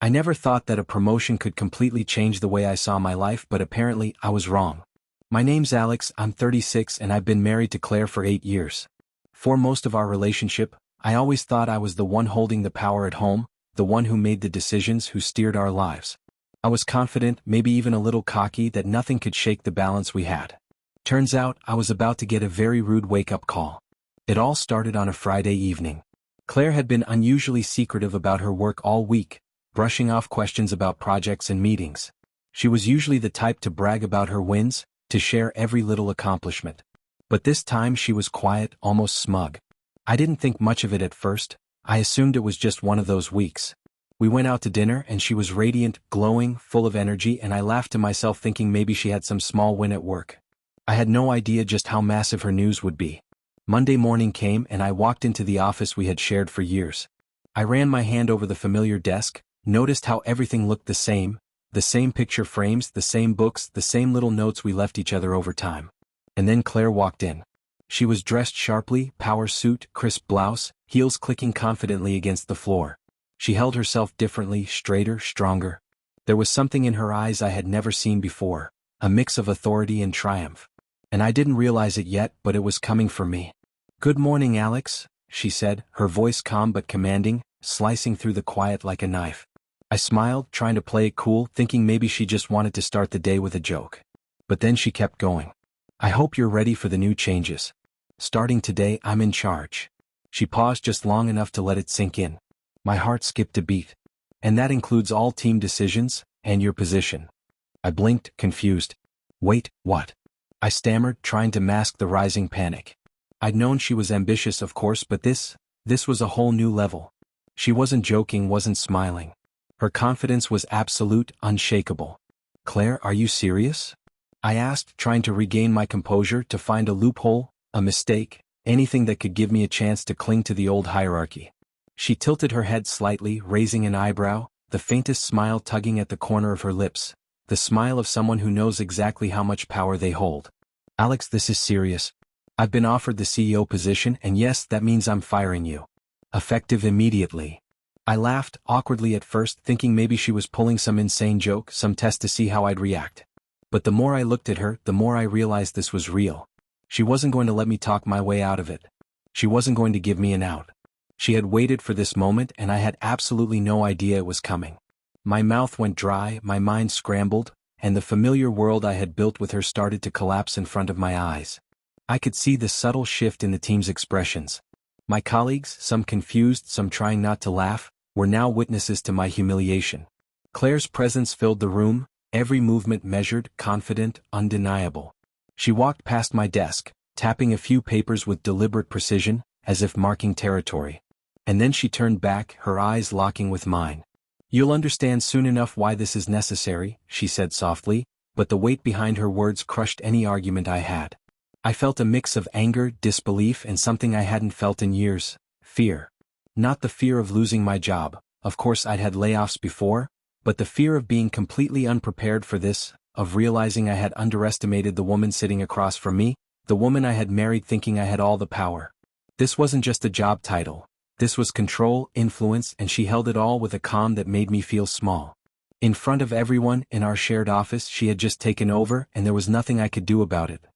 I never thought that a promotion could completely change the way I saw my life, but apparently I was wrong. My name's Alex, I'm 36 and I've been married to Claire for 8 years. For most of our relationship, I always thought I was the one holding the power at home, the one who made the decisions, who steered our lives. I was confident, maybe even a little cocky, that nothing could shake the balance we had. Turns out, I was about to get a very rude wake-up call. It all started on a Friday evening. Claire had been unusually secretive about her work all week, brushing off questions about projects and meetings. She was usually the type to brag about her wins, to share every little accomplishment. But this time she was quiet, almost smug. I didn't think much of it at first. I assumed it was just one of those weeks. We went out to dinner and she was radiant, glowing, full of energy, and I laughed to myself thinking maybe she had some small win at work. I had no idea just how massive her news would be. Monday morning came and I walked into the office we had shared for years. I ran my hand over the familiar desk, noticed how everything looked the same picture frames, the same books, the same little notes we left each other over time. And then Claire walked in. She was dressed sharply, power suit, crisp blouse, heels clicking confidently against the floor. She held herself differently, straighter, stronger. There was something in her eyes I had never seen before, a mix of authority and triumph. And I didn't realize it yet, but it was coming for me. "Good morning, Alex," she said, her voice calm but commanding, slicing through the quiet like a knife. I smiled, trying to play it cool, thinking maybe she just wanted to start the day with a joke. But then she kept going. "I hope you're ready for the new changes. Starting today, I'm in charge." She paused just long enough to let it sink in. My heart skipped a beat. "And that includes all team decisions, and your position." I blinked, confused. "Wait, what?" I stammered, trying to mask the rising panic. I'd known she was ambitious, of course, but this was a whole new level. She wasn't joking, wasn't smiling. Her confidence was absolute, unshakable. "Claire, are you serious?" I asked, trying to regain my composure, to find a loophole, a mistake, anything that could give me a chance to cling to the old hierarchy. She tilted her head slightly, raising an eyebrow, the faintest smile tugging at the corner of her lips, the smile of someone who knows exactly how much power they hold. "Alex, this is serious. I've been offered the CEO position, and yes, that means I'm firing you. Effective immediately." I laughed, awkwardly at first, thinking maybe she was pulling some insane joke, some test to see how I'd react. But the more I looked at her, the more I realized this was real. She wasn't going to let me talk my way out of it. She wasn't going to give me an out. She had waited for this moment, and I had absolutely no idea it was coming. My mouth went dry, my mind scrambled, and the familiar world I had built with her started to collapse in front of my eyes. I could see the subtle shift in the team's expressions. My colleagues, some confused, some trying not to laugh, were now witnesses to my humiliation. Claire's presence filled the room, every movement measured, confident, undeniable. She walked past my desk, tapping a few papers with deliberate precision, as if marking territory. And then she turned back, her eyes locking with mine. "You'll understand soon enough why this is necessary," she said softly, but the weight behind her words crushed any argument I had. I felt a mix of anger, disbelief, and something I hadn't felt in years: fear. Not the fear of losing my job, of course I'd had layoffs before, but the fear of being completely unprepared for this, of realizing I had underestimated the woman sitting across from me, the woman I had married thinking I had all the power. This wasn't just a job title. This was control, influence, and she held it all with a calm that made me feel small. In front of everyone in our shared office, she had just taken over, and there was nothing I could do about it.